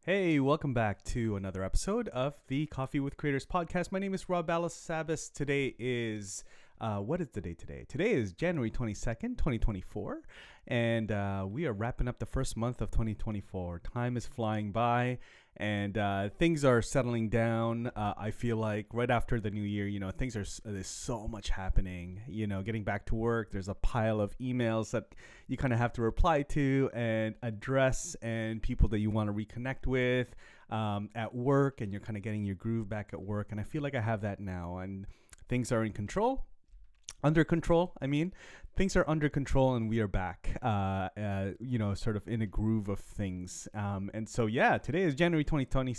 Hey, welcome back to another episode of the Coffee with Creators podcast. My name is Rob Balasabas. Today is, what is the day today? Today is January 22nd, 2024, and we are wrapping up the first month of 2024. Time is flying by, and things are settling down. I feel like right after the new year, there's so much happening. Getting back to work, there's a pile of emails that you kind of have to reply to and address, and people that you want to reconnect with at work, and you're kind of getting your groove back at work. And I feel like I have that now, and things are in control. Under control, I mean, things are under control, and we are back, sort of in a groove of things. And so, yeah, today is January 2020.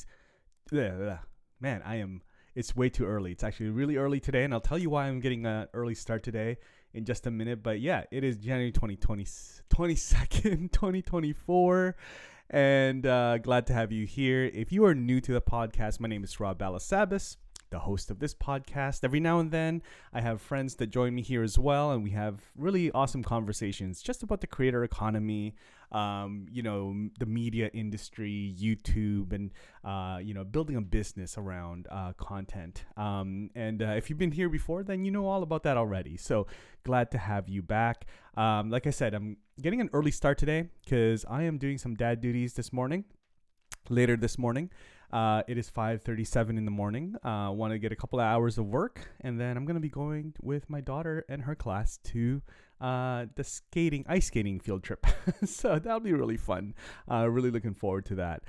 Man, it's way too early. It's actually really early today, and I'll tell you why I'm getting an early start today in just a minute. But yeah, it is January 22nd, 2024. And glad to have you here. If you are new to the podcast, my name is Rob Balasabas, the host of this podcast. Every now and then, I have friends that join me here as well, and we have really awesome conversations just about the creator economy, the media industry, YouTube, and building a business around content. And if you've been here before, then you know all about that already. So glad to have you back. Like I said, I'm getting an early start today because I am doing some dad duties later this morning. It is 5:37 in the morning. Want to get a couple of hours of work, and then I'm going to be going with my daughter and her class to the ice skating field trip. So that'll be really fun. Really looking forward to that.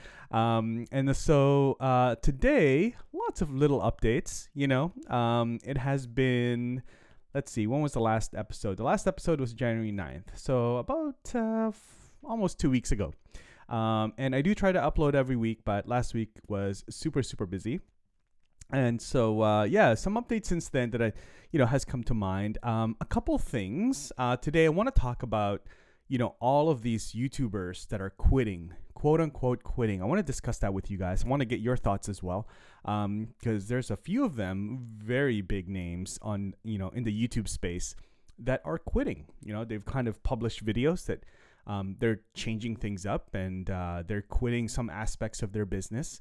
So today, lots of little updates. It has been, let's see, when was the last episode? The last episode was January 9th. So about almost 2 weeks ago. And I do try to upload every week, but last week was super, super busy. And so, some updates since then that has come to mind. A couple things. Today I want to talk about, all of these YouTubers that are quitting, quote unquote quitting. I want to discuss that with you guys. I want to get your thoughts as well. Because there's a few of them, very big names in the YouTube space that are quitting. They've kind of published videos that they're changing things up, and they're quitting some aspects of their business.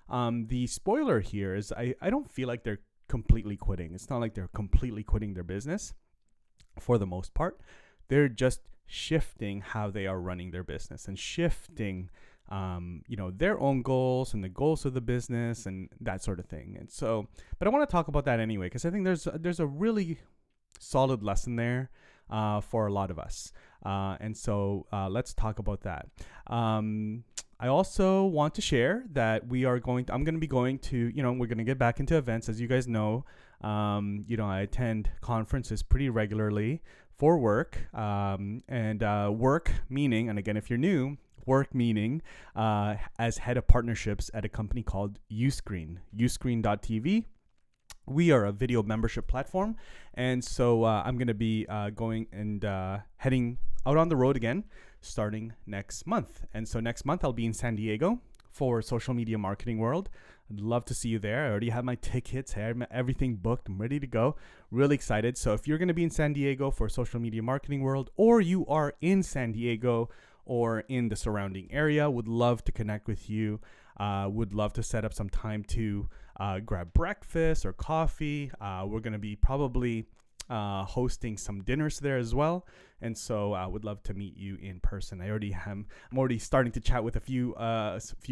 The spoiler here is I don't feel like they're completely quitting. It's not like they're completely quitting their business for the most part. They're just shifting how they are running their business and shifting, their own goals and the goals of the business and that sort of thing. And so, but I want to talk about that anyway, because I think there's a really solid lesson there for a lot of us. And so let's talk about that. I also want to share that I'm going to be going to, we're going to get back into events. As you guys know, I attend conferences pretty regularly for work. Work meaning, and again, if you're new, work meaning as head of partnerships at a company called Uscreen, uscreen.tv. We are a video membership platform, and so I'm going to be going and heading out on the road again starting next month. And so next month I'll be in San Diego for Social Media Marketing World. I'd love to see you there. I already have my tickets, everything booked. I'm ready to go. Really excited. So if you're going to be in San Diego for Social Media Marketing World, or you are in San Diego or in the surrounding area, would love to connect with you. Would love to set up some time to grab breakfast or coffee. We're going to be probably hosting some dinners there as well. And so I would love to meet you in person. I'm already starting to chat with a few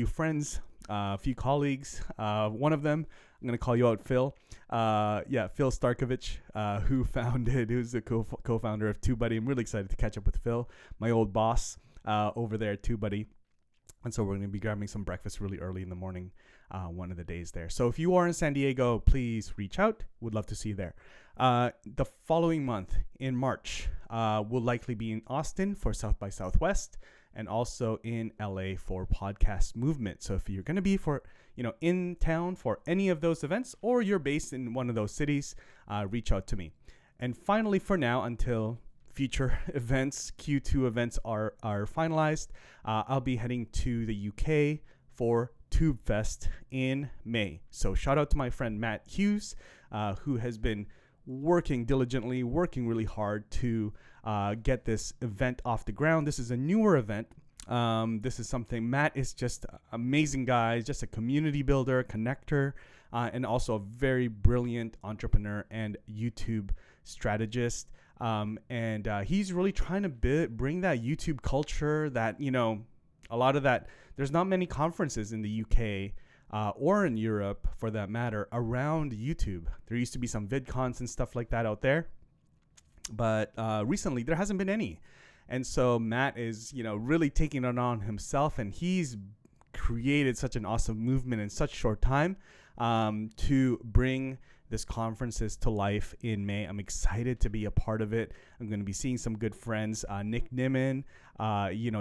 friends, a few colleagues. One of them, I'm going to call you out, Phil. Phil Starkovich, who's the co-founder of TubeBuddy. I'm really excited to catch up with Phil, my old boss over there at TubeBuddy. And so we're going to be grabbing some breakfast really early in the morning, one of the days there. So if you are in San Diego, please reach out. Would love to see you there. The following month in March, we'll likely be in Austin for South by Southwest, and also in LA for Podcast Movement. So if you're going to be in town for any of those events, or you're based in one of those cities, reach out to me. And finally, for now, until future events, Q2 events are finalized, I'll be heading to the UK for TubeFest in May. So shout out to my friend Matt Hughes, who has been working really hard to get this event off the ground. This is a newer event This is something, Matt is just an amazing guy, just a community builder, connector, and also a very brilliant entrepreneur and YouTube strategist. And he's really trying to bring that YouTube culture that, a lot of that, there's not many conferences in the UK or in Europe, for that matter, around YouTube. There used to be some VidCons and stuff like that out there, but recently there hasn't been any. And so Matt is, really taking it on himself, and he's created such an awesome movement in such short time to bring this conferences to life in May. I'm excited to be a part of it. I'm going to be seeing some good friends, Nick Nimmin,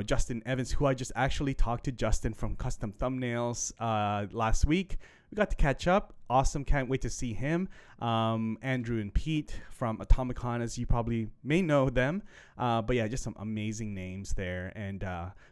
Justin Evans, who I just actually talked to Justin from Custom Thumbnails last week. We got to catch up. Awesome. Can't wait to see him. Andrew and Pete from Atomicon, as you probably may know them. But yeah, just some amazing names there. And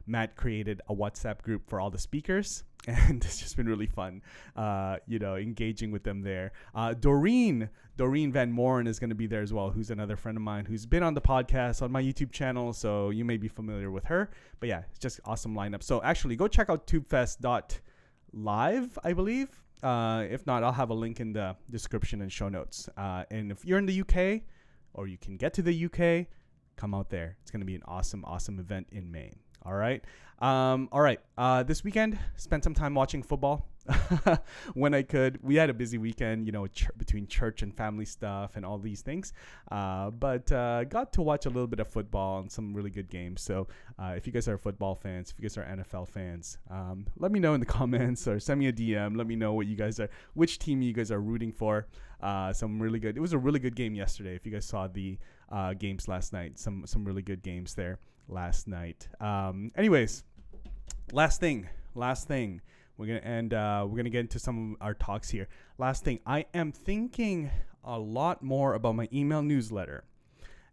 Matt created a WhatsApp group for all the speakers. And it's just been really fun, engaging with them there. Doreen Van Moren is going to be there as well, who's another friend of mine who's been on the podcast on my YouTube channel. So you may be familiar with her. But yeah, it's just awesome lineup. So actually, go check out tubefest.live, I believe. If not, I'll have a link in the description and show notes. And if you're in the UK or you can get to the UK, come out there. It's going to be an awesome, awesome event in May. All right. This weekend, spent some time watching football when I could. We had a busy weekend, between church and family stuff and all these things. But got to watch a little bit of football and some really good games. So if you guys are football fans, if you guys are NFL fans, let me know in the comments or send me a DM. Let me know which team you guys are rooting for. It was a really good game yesterday. If you guys saw the games last night, some really good games there last night. Anyways, last thing. We're gonna get into some of our talks here. Last thing, I am thinking a lot more about my email newsletter,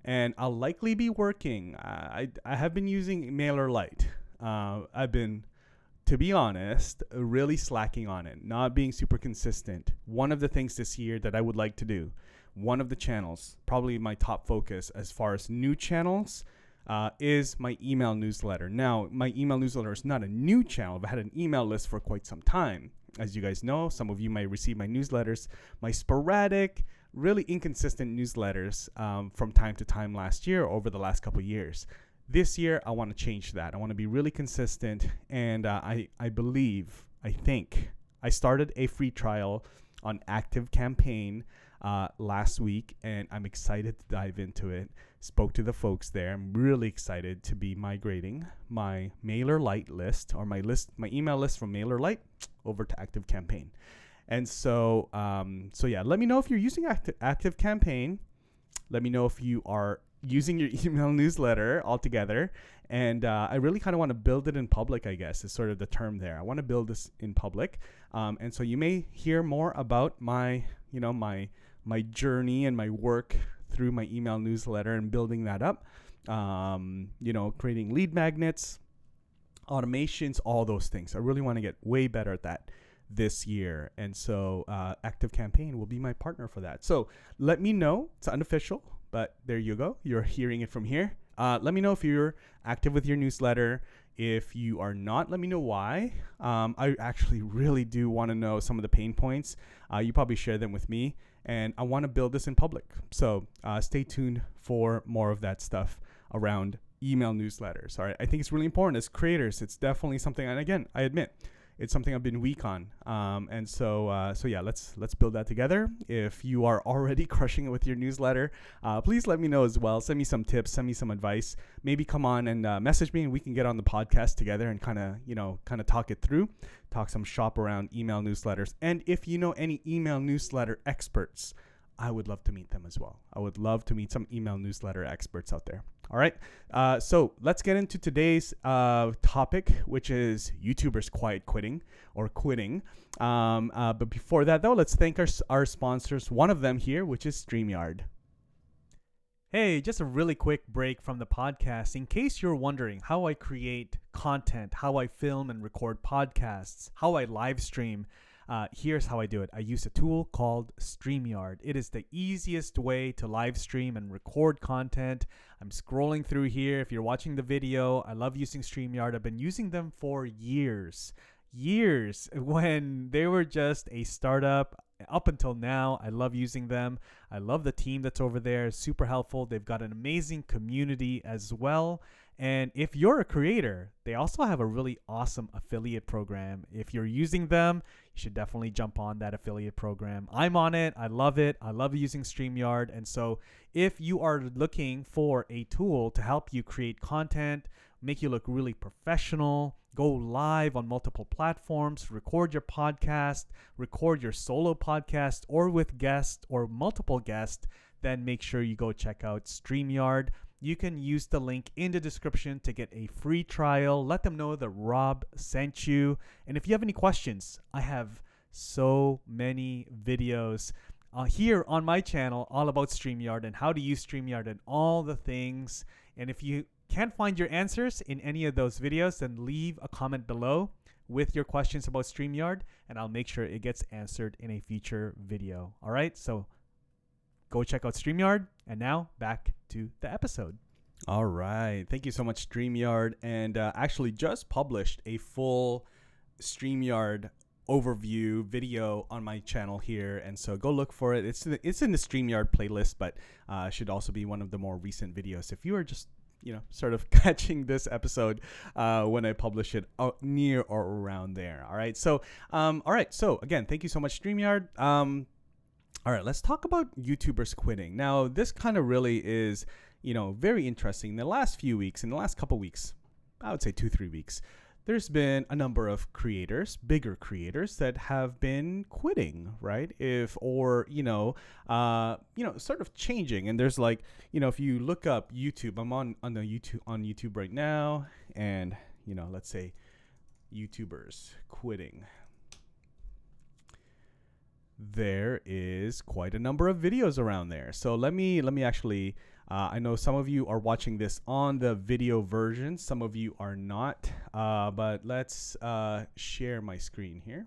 and I'll likely be working. I have been using MailerLite. I've been, to be honest, really slacking on it, not being super consistent. One of the things this year that I would like to do, one of the channels, probably my top focus as far as new channels, is my email newsletter. Now, my email newsletter is not a new channel. I've had an email list for quite some time. As you guys know, some of you might receive my newsletters, my sporadic, really inconsistent newsletters from time to time last year, over the last couple of years. This year, I want to change that. I want to be really consistent, and I think I started a free trial on Active Campaign last week, and I'm excited to dive into it. Spoke to the folks there. I'm really excited to be migrating my MailerLite list, or my email list from MailerLite over to Active Campaign. And so yeah, let me know if you're using Active Campaign. Let me know if you are using your email newsletter altogether. And I really kind of want to build it in public, I guess, is sort of the term there. I want to build this in public. And so you may hear more about my journey and my work through my email newsletter and building that up, creating lead magnets, automations, all those things. I really want to get way better at that this year. And so Active Campaign will be my partner for that. So let me know. It's unofficial, but there you go. You're hearing it from here. Let me know if you're active with your newsletter. If you are not, let me know why. I actually really do want to know some of the pain points. You probably share them with me. And I want to build this in public. So stay tuned for more of that stuff around email newsletters. All right. I think it's really important as creators. It's definitely something, and again, I admit, it's something I've been weak on. And so yeah, let's build that together. If you are already crushing it with your newsletter, please let me know as well. Send me some tips, send me some advice. Maybe come on and message me, and we can get on the podcast together and kind of talk it through, talk some shop around email newsletters. And if you know any email newsletter experts, I would love to meet them as well. I would love to meet some email newsletter experts out there. All right. So let's get into today's topic, which is YouTubers quiet quitting or quitting. But before that, though, let's thank our sponsors. One of them here, which is StreamYard. Hey, just a really quick break from the podcast. In case you're wondering how I create content, how I film and record podcasts, how I live stream, Here's how I do it. I use a tool called StreamYard. It is the easiest way to live stream and record content. I'm scrolling through here. If you're watching the video, I love using StreamYard. I've been using them for years when they were just a startup. Up until now, I love using them. I love the team that's over there. Super helpful. They've got an amazing community as well. And if you're a creator, they also have a really awesome affiliate program. If you're using them, you should definitely jump on that affiliate program. I'm on it. I love it. I love using StreamYard. And so if you are looking for a tool to help you create content, make you look really professional, go live on multiple platforms, record your podcast, record your solo podcast, or with guests or multiple guests, then make sure you go check out StreamYard. You can use the link in the description to get a free trial. Let them know that Rob sent you. And if you have any questions, I have so many videos here on my channel all about StreamYard and how to use StreamYard and all the things. And if you can't find your answers in any of those videos, then leave a comment below with your questions about StreamYard, and I'll make sure it gets answered in a future video. All right, so go check out StreamYard, and now back to the episode. All right, thank you so much, StreamYard, and actually just published a full StreamYard overview video on my channel here, and so go look for it. It's in the StreamYard playlist, but should also be one of the more recent videos. If you are just sort of catching this episode when I publish it near or around there. All right. So, So again, thank you so much, StreamYard. All right, let's talk about YouTubers quitting. Now, this kind of really is, very interesting. In the last few weeks, in the last couple weeks, I would say 2-3 weeks, there's been a number of creators, bigger creators, that have been quitting, right? Sort of changing. And there's if you look up YouTube, I'm on YouTube right now, and let's say YouTubers quitting. There is quite a number of videos around there. So let me actually. I know some of you are watching this on the video version. Some of you are not. But let's share my screen here.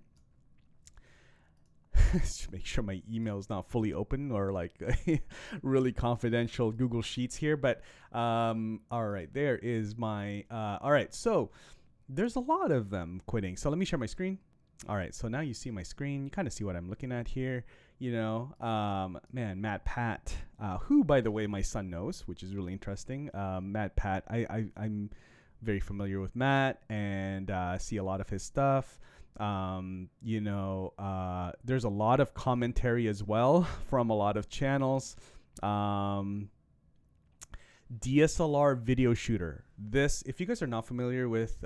Just make sure my email is not fully open or really confidential Google Sheets here. But all right, there is my. All right, so there's a lot of them quitting. So let me share my screen. All right, so now you see my screen. You kind of see what I'm looking at here. Matt Pat, who, by the way, my son knows, which is really interesting. Matt Pat, I'm very familiar with Matt and see a lot of his stuff. There's a lot of commentary as well from a lot of channels. DSLR video shooter. This, if you guys are not familiar with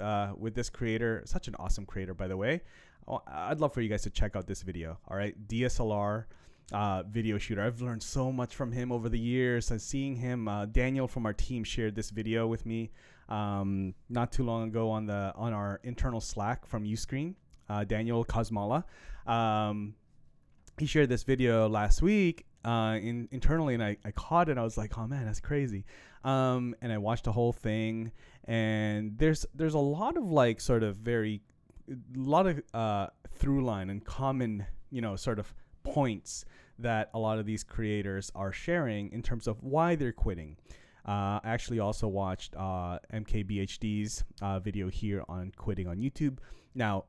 this creator, such an awesome creator, by the way. I'd love for you guys to check out this video. All right, DSLR video shooter. I've learned so much from him over the years. And seeing him, Daniel from our team shared this video with me not too long ago on our internal Slack from Uscreen. Daniel Kosmala. He shared this video last week internally, and I caught it. I was like, oh man, that's crazy. And I watched the whole thing, and there's a lot of through line and common, sort of points that a lot of these creators are sharing in terms of why they're quitting. I actually also watched MKBHD's video here on quitting on YouTube. Now,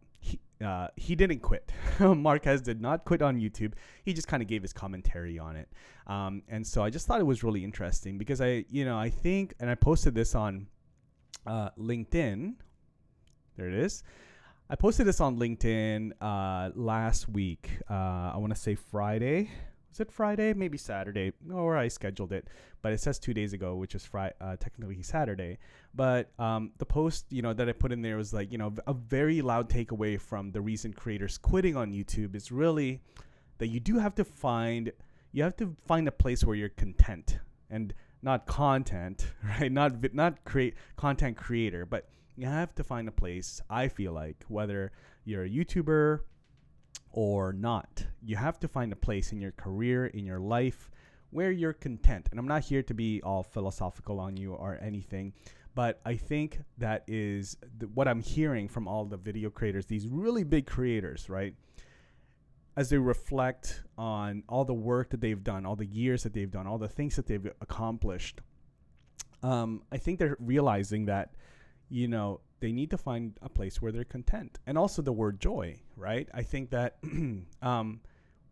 he didn't quit. Marquez did not quit on YouTube. He just kind of gave his commentary on it. And so I just thought it was really interesting because I think, and I posted this on LinkedIn. There it is. I posted this on LinkedIn last week. I want to say Friday. Was it Friday? Maybe Saturday. Or I scheduled it. But it says 2 days ago, which is technically Saturday. But the post, that I put in there was a very loud takeaway from the recent creators quitting on YouTube is really that you have to find a place where you're content and not content, right? Not create content creator, but you have to find a place, I feel like, whether you're a YouTuber or not, you have to find a place in your career, in your life, where you're content. And I'm not here to be all philosophical on you or anything, but I think that is what I'm hearing from all the video creators, these really big creators, right? as they reflect on all the work that they've done, all the years that they've done, all the things that they've accomplished, I think they're realizing that, they need to find a place where they're content. And also the word joy, right? I think that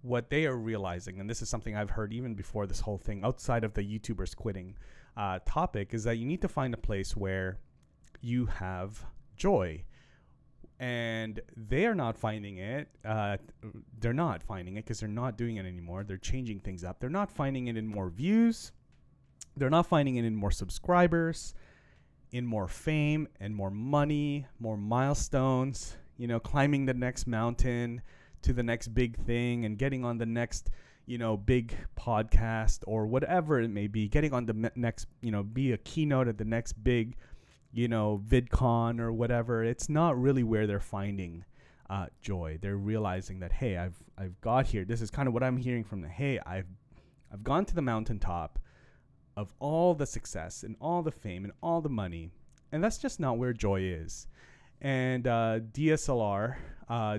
what they are realizing, and this is something I've heard even before this whole thing, outside of the YouTubers quitting topic, is that you need to find a place where you have joy. And they are not finding it. They're not finding it because they're not doing it anymore. They're changing things up. They're not finding it in more views. They're not finding it in more subscribers, in more fame and more money, more milestones, climbing the next mountain to the next big thing and getting on the next, big podcast or whatever it may be, getting on the next, be a keynote at the next big, VidCon or whatever. It's not really where they're finding joy. They're realizing that, hey, I've got here. This is kind of what I'm hearing from them. Hey, I've gone to the mountaintop of all the success and all the fame and all the money, and that's just not where joy is. And DLSR, I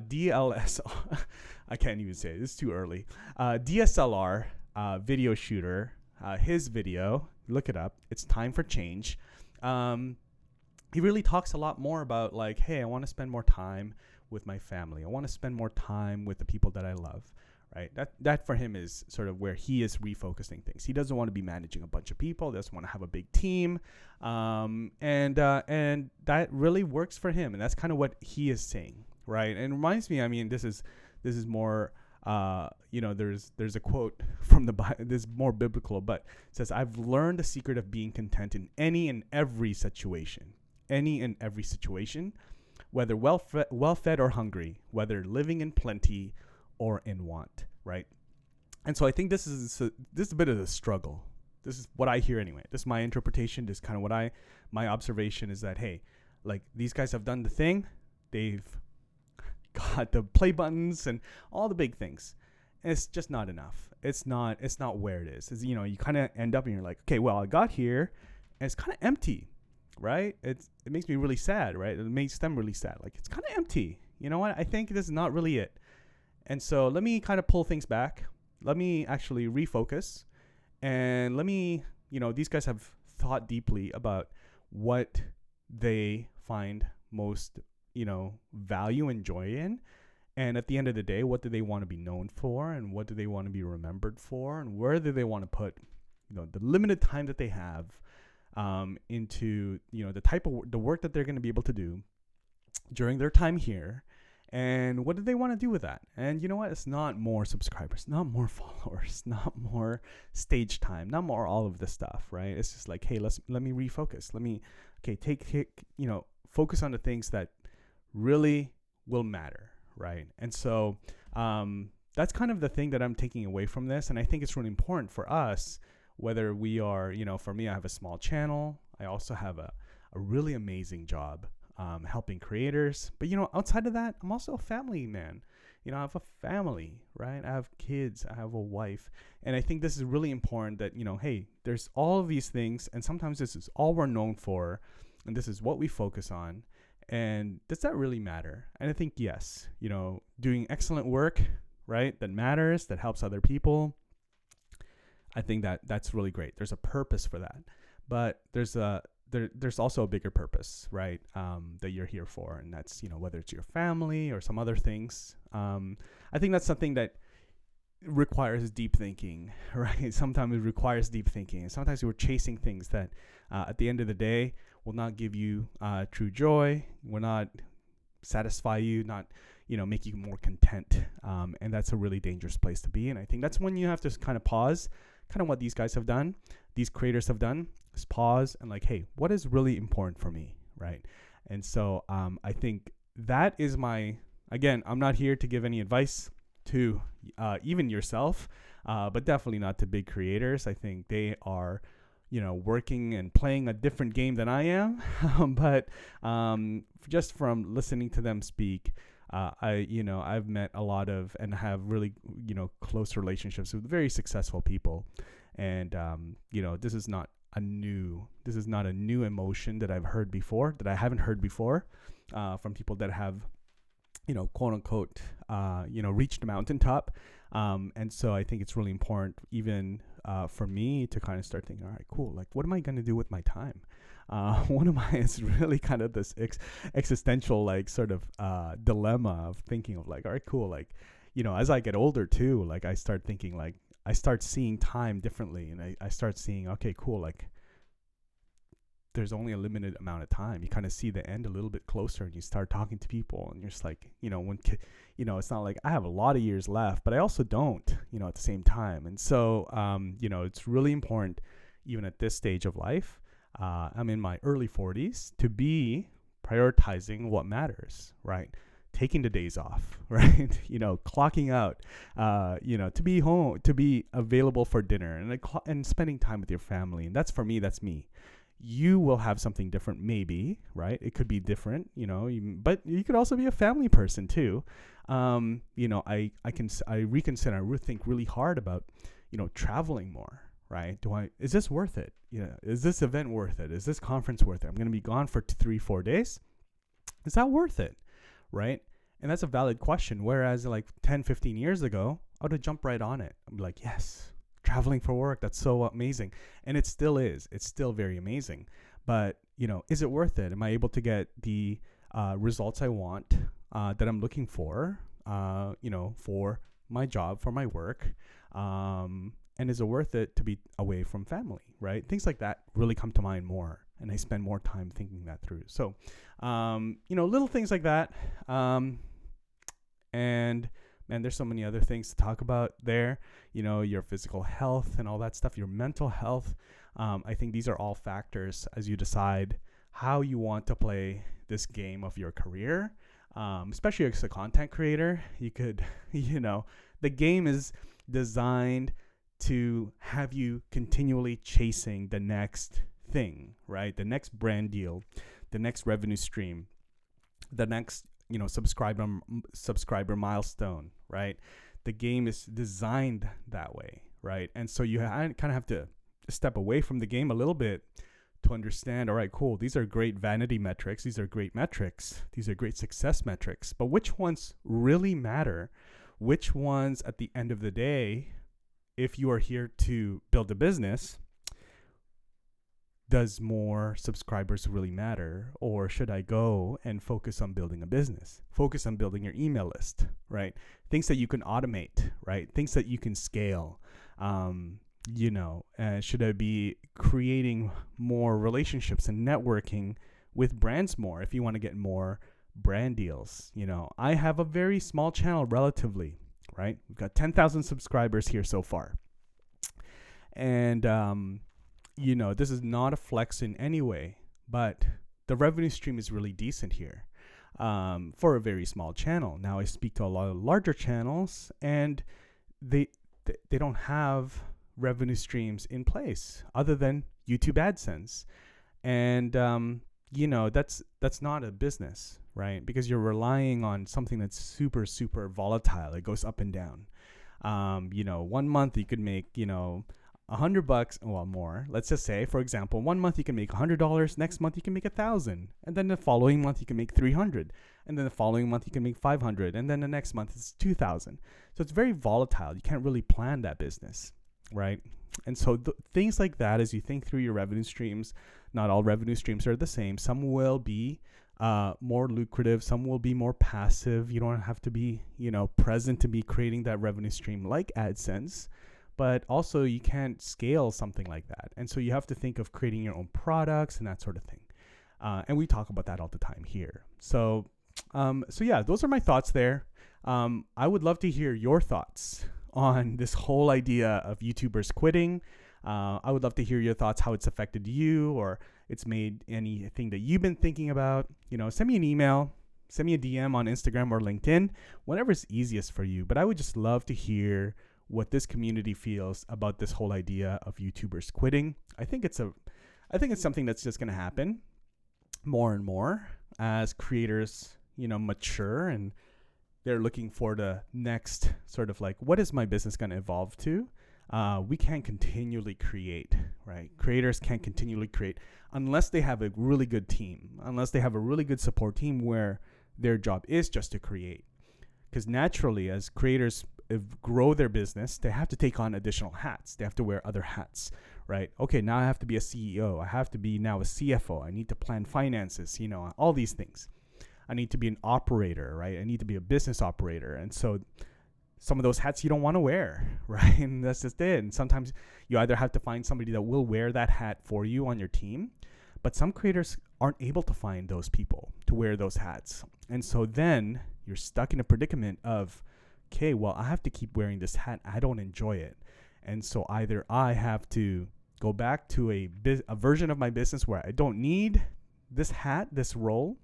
can't even say it. It's too early. DSLR video shooter, his video, look it up. It's Time for Change. He really talks a lot more about like, hey, I want to spend more time with my family. I want to spend more time with the people that I love, right? That for him is sort of where he is refocusing things. He doesn't want to be managing a bunch of people. He doesn't want to have a big team. And that really works for him. And that's kind of what he is saying, right? And it reminds me, I mean, this is more, there's a quote from the Bible, this is more biblical, but it says, I've learned the secret of being content in any and every situation, whether well fed or hungry, whether living in plenty or in want, right? And so I think this is a bit of a struggle. This is what I hear anyway. This is my interpretation. This is kind of my observation is that, hey, like these guys have done the thing. They've got the play buttons and all the big things. And it's just not enough. It's not where it is. It's, you kind of end up and you're like, okay, well, I got here and it's kind of empty, right? It makes me really sad, right? It makes them really sad. Like, it's kind of empty. You know what? I think this is not really it. And so let me kind of pull things back. Let me actually refocus. And let me, these guys have thought deeply about what they find most, value and joy in. And at the end of the day, what do they want to be known for? And what do they want to be remembered for? And where do they want to put, the limited time that they have into, the work that they're going to be able to do during their time here. And what do they want to do with that? And you know what? It's not more subscribers, not more followers, not more stage time, not more all of this stuff, right? It's just like, hey, let me refocus. Let me, focus on the things that really will matter, right? And so that's kind of the thing that I'm taking away from this. And I think it's really important for us, whether we are, for me, I have a small channel. I also have a really amazing job helping creators. But, outside of that, I'm also a family man. I have a family, right? I have kids. I have a wife. And I think this is really important that, hey, there's all of these things. And sometimes this is all we're known for. And this is what we focus on. And does that really matter? And I think, yes, doing excellent work, right? That matters, that helps other people. I think that's really great. There's a purpose for that. But there's also a bigger purpose, right, that you're here for. And that's, whether it's your family or some other things. I think that's something that requires deep thinking, right? Sometimes it requires deep thinking. And sometimes we're chasing things that at the end of the day will not give you true joy, will not satisfy you, not, make you more content. And that's a really dangerous place to be. And I think that's when you have to kind of pause, kind of what these guys have done, these creators have done. Just pause and like, hey, what is really important for me, right? And so I think that is again, I'm not here to give any advice to even yourself, but definitely not to big creators. I think they are, working and playing a different game than I am. But just from listening to them speak, I've met a lot of and have really, close relationships with very successful people. And, this is not a new emotion that I've heard before, that I haven't heard before, from people that have quote unquote, reach the mountaintop. And so I think it's really important, even for me, to kind of start thinking, all right, cool. Like, what am I going to do with my time? One of my, it's really kind of this existential, like, sort of dilemma of thinking of like, all right, cool. Like, as I get older too, like, I start thinking, like, I start seeing time differently, and I start seeing, okay, cool. Like, there's only a limited amount of time. You kind of see the end a little bit closer, and you start talking to people, and you're just like, it's not like I have a lot of years left, but I also don't, at the same time. And so, it's really important, even at this stage of life, I'm in my early 40s, to be prioritizing what matters, right? Taking the days off, right? Clocking out, to be home, to be available for dinner, and spending time with your family. And that's, for me, that's me. You will have something different, maybe, right? It could be different, but you could also be a family person too. I reconsider, I think really hard about, traveling more, right? Is this worth it? Is this event worth it? Is this conference worth it? I'm going to be gone for 3-4 days. Is that worth it? Right? And that's a valid question. Whereas like 10, 15 years ago, I would have jumped right on it. I'm like, yes, traveling for work, that's so amazing. And it still is. It's still very amazing. But, is it worth it? Am I able to get the results I want, that I'm looking for, for my job, for my work? And is it worth it to be away from family, right? Things like that really come to mind more. And I spend more time thinking that through. So, little things like that. And man, there's so many other things to talk about there. Your physical health and all that stuff, your mental health. I think these are all factors as you decide how you want to play this game of your career. Especially as a content creator, you could, the game is designed to have you continually chasing the next thing, right? The next brand deal, the next revenue stream, the next, subscriber milestone, right? The game is designed that way, right? And so you kind of have to step away from the game a little bit to understand, all right, cool, these are great vanity metrics, these are great metrics, these are great success metrics, but which ones really matter? Which ones, at the end of the day, if you are here to build a business, does more subscribers really matter? Or should I go and focus on building a business? Focus on building your email list, right? Things that you can automate, right? Things that you can scale. Should I be creating more relationships and networking with brands more if you want to get more brand deals? I have a very small channel relatively, right? We've got 10,000 subscribers here so far. And, this is not a flex in any way, but the revenue stream is really decent here, for a very small channel. Now I speak to a lot of larger channels, and they don't have revenue streams in place other than YouTube AdSense. And, that's not a business, right? Because you're relying on something that's super, super volatile. It goes up and down. 1 month you could make, $100, well, more. Let's just say, for example, 1 month you can make $100. Next month you can make $1,000, and then the following month you can make $300, and then the following month you can make $500, and then the next month it's $2,000. So it's very volatile. You can't really plan that business, right? And so things like that, as you think through your revenue streams, not all revenue streams are the same. Some will be more lucrative. Some will be more passive. You don't have to be, present to be creating that revenue stream like AdSense. But also you can't scale something like that. And so you have to think of creating your own products and that sort of thing. And we talk about that all the time here. So yeah, those are my thoughts there. I would love to hear your thoughts on this whole idea of YouTubers quitting. I would love to hear your thoughts, how it's affected you, or it's made anything that you've been thinking about. Send me an email, send me a DM on Instagram or LinkedIn, whatever's easiest for you. But I would just love to hear what this community feels about this whole idea of YouTubers quitting. I think it's something that's just going to happen more and more as creators, mature, and they're looking for the next sort of like, what is my business going to evolve to? We can't continually create, right? Creators can't continually create unless they have a really good team, unless they have a really good support team where their job is just to create. Because naturally, as creators grow their business, they have to take on additional hats. They have to wear other hats, right? Okay, now I have to be a CEO. I have to be now a CFO. I need to plan finances, all these things. I need to be an operator, right? I need to be a business operator. And so some of those hats you don't want to wear, right? And that's just it. And sometimes you either have to find somebody that will wear that hat for you on your team, but some creators aren't able to find those people to wear those hats. And so then you're stuck in a predicament of, okay, well, I have to keep wearing this hat. I don't enjoy it. And so either I have to go back to a version of my business where I don't need this hat, this role,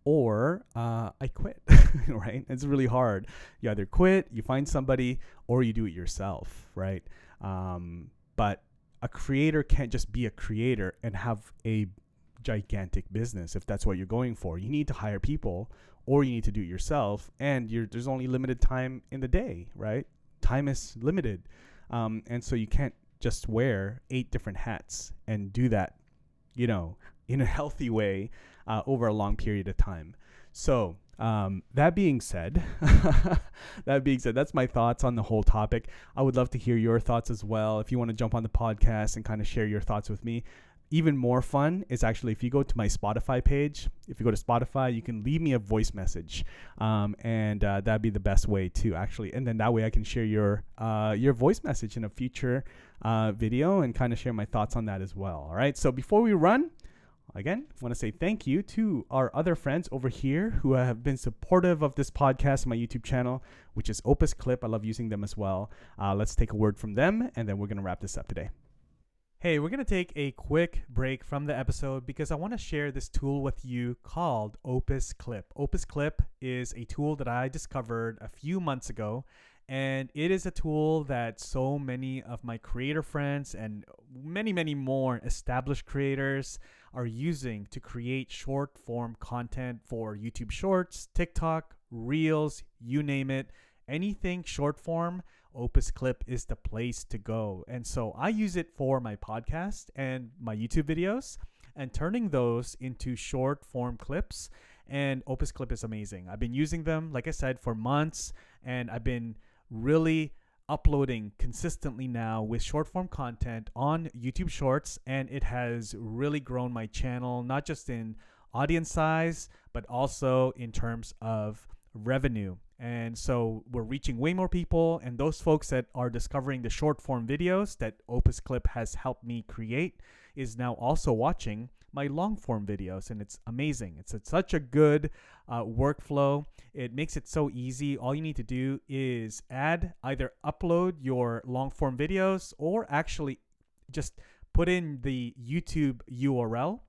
or I quit, right? It's really hard. You either quit, you find somebody, or you do it yourself, right? But a creator can't just be a creator and have a gigantic business if that's what you're going for. You need to hire people, or you need to do it yourself, and there's only limited time in the day, right? Time is limited. And so you can't just wear 8 different hats and do that, in a healthy way over a long period of time. So that being said, that's my thoughts on the whole topic. I would love to hear your thoughts as well. If you want to jump on the podcast and kind of share your thoughts with me. Even more fun is actually if you go to my Spotify page. If you go to Spotify, you can leave me a voice message, and that'd be the best way to actually. And then that way I can share your voice message in a future video and kind of share my thoughts on that as well. All right. So before we run, again, I want to say thank you to our other friends over here who have been supportive of this podcast, my YouTube channel, which is Opus Clip. I love using them as well. Let's take a word from them, and then we're gonna wrap this up today. Hey, we're going to take a quick break from the episode because I want to share this tool with you called Opus Clip. Opus Clip is a tool that I discovered a few months ago, and it is a tool that so many of my creator friends and many, many more established creators are using to create short form content for YouTube Shorts, TikTok, Reels, you name it. Anything short form, Opus Clip is the place to go. And so I use it for my podcast and my YouTube videos and turning those into short form clips. And Opus Clip is amazing. I've been using them, like I said, for months, and I've been really uploading consistently now with short form content on YouTube Shorts, and it has really grown my channel, not just in audience size, but also in terms of revenue. And so we're reaching way more people, and those folks that are discovering the short form videos that Opus Clip has helped me create is now also watching my long form videos, and it's amazing. It's such a good workflow. It makes it so easy. All you need to do is either upload your long form videos or actually just put in the YouTube URL,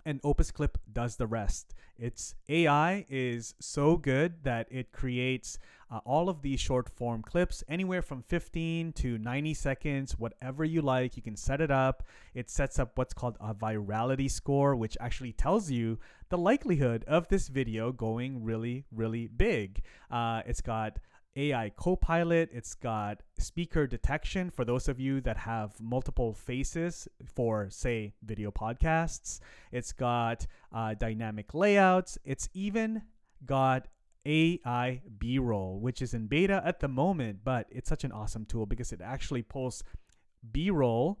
and Opus Clip does the rest. Its AI is so good that it creates all of these short form clips, anywhere from 15 to 90 seconds, whatever you like. You can set it up. It sets up what's called a virality score, which actually tells you the likelihood of this video going really, really big. It's got AI Copilot. It's got speaker detection for those of you that have multiple faces for, say, video podcasts. It's got dynamic layouts. It's even got AI B-roll, which is in beta at the moment, but it's such an awesome tool because it actually pulls B-roll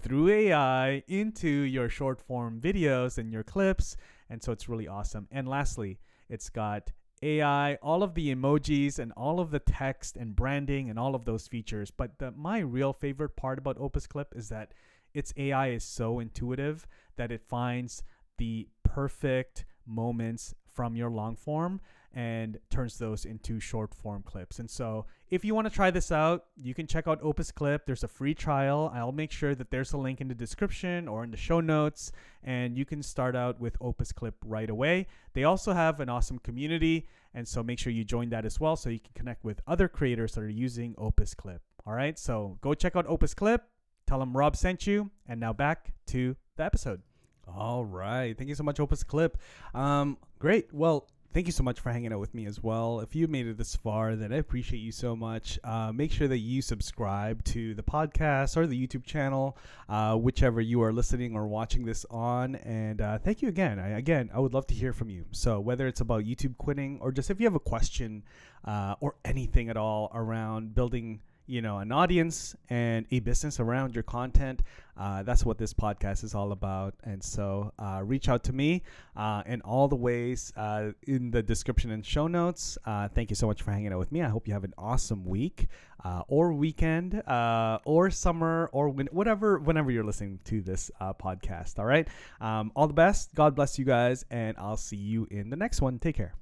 through AI into your short form videos and your clips. And so it's really awesome. And lastly, it's got AI, all of the emojis and all of the text and branding and all of those features. But my real favorite part about Opus Clip is that its AI is so intuitive that it finds the perfect moments from your long form and turns those into short form clips. And so if you want to try this out, you can check out Opus Clip. There's a free trial. I'll make sure that there's a link in the description or in the show notes, and you can start out with Opus Clip right away. They also have an awesome community, and so make sure you join that as well so you can connect with other creators that are using Opus Clip. All right, so go check out Opus Clip. Tell them Rob sent you, and now back to the episode. All right. Thank you so much, Opus Clip. Great. Well, thank you so much for hanging out with me as well. If you made it this far, then I appreciate you so much. Make sure that you subscribe to the podcast or the YouTube channel, whichever you are listening or watching this on. And thank you again. I would love to hear from you. So whether it's about YouTube quitting or just if you have a question or anything at all around building an audience and a business around your content, that's what this podcast is all about. And so reach out to me in all the ways in the description and show notes. Thank you so much for hanging out with me. I hope you have an awesome week or weekend or summer or whenever you're listening to this podcast. All right. All the best. God bless you guys, and I'll see you in the next one. Take care.